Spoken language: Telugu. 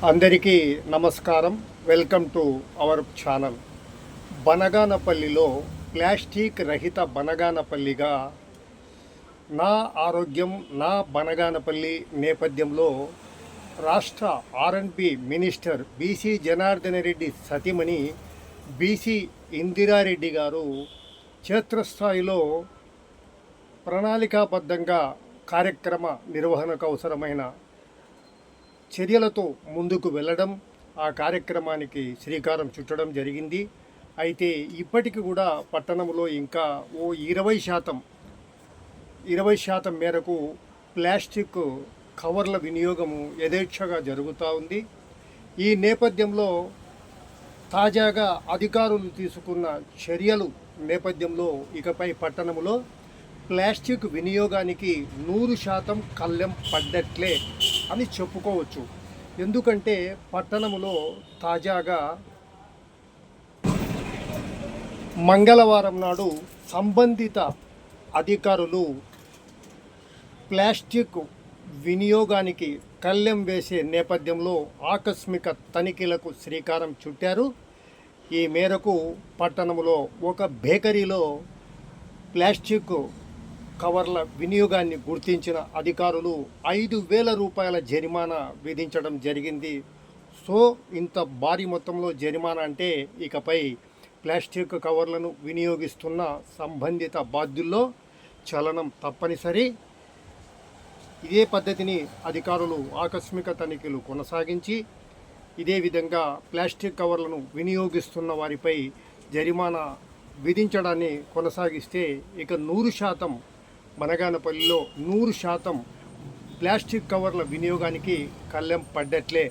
అందరికీ నమస్కారం. Welcome to our channel. బనగానపల్లిలో ప్లాస్టిక్ రహిత బనగానపల్లిగా నా ఆరోగ్యం నా బనగానపల్లి నేపథ్యంలో రాష్ట్ర ఆర్ఎండ్బి మినిస్టర్ బీసీ జనార్దన రెడ్డి సతీమణి బీసీ ఇందిరారెడ్డి గారు క్షేత్రస్థాయిలో ప్రణాళికాబద్ధంగా కార్యక్రమ నిర్వహణకు అవసరమైన చర్యలతో ముందుకు వెళ్ళడం, ఆ కార్యక్రమానికి శ్రీకారం చుట్టడం జరిగింది. అయితే ఇప్పటికి కూడా పట్టణంలో ఇంకా ఓ 20% మేరకు ప్లాస్టిక్ కవర్ల వినియోగము యథేచ్ఛగా జరుగుతూ ఉంది. ఈ నేపథ్యంలో తాజాగా అధికారులు తీసుకున్న చర్యలు నేపథ్యంలో ఇకపై పట్టణంలో ప్లాస్టిక్ వినియోగానికి 100% కళ్ళెం పడ్డట్లే అని చెప్పుకోవచ్చు. ఎందుకంటే పట్టణంలో తాజాగా మంగళవారం నాడు సంబంధిత అధికారులు ప్లాస్టిక్ వినియోగానికి కళ్ళెం వేసే నేపథ్యంలో ఆకస్మిక తనిఖీలకు శ్రీకారం చుట్టారు. ఈ మేరకు పట్టణంలో ఒక బేకరీలో ప్లాస్టిక్ కవర్ల వినియోగాన్ని గుర్తించిన అధికారులు 5,000 రూపాయల జరిమానా విధించడం జరిగింది. సో ఇంత భారీ మొత్తంలో జరిమానా అంటే ఇకపై ప్లాస్టిక్ కవర్లను వినియోగిస్తున్న సంబంధిత బాధ్యుల్లో చలనం తప్పనిసరి. ఇదే పద్ధతిని అధికారులు ఆకస్మిక తనిఖీలు కొనసాగించి ఇదే విధంగా ప్లాస్టిక్ కవర్లను వినియోగిస్తున్న వారిపై జరిమానా విధించడాన్ని కొనసాగిస్తే ఇక 100% బనగానపల్లిలో 100% ప్లాస్టిక్ కవర్ల వినియోగానికి కళ్ళెం పడ్డట్లే.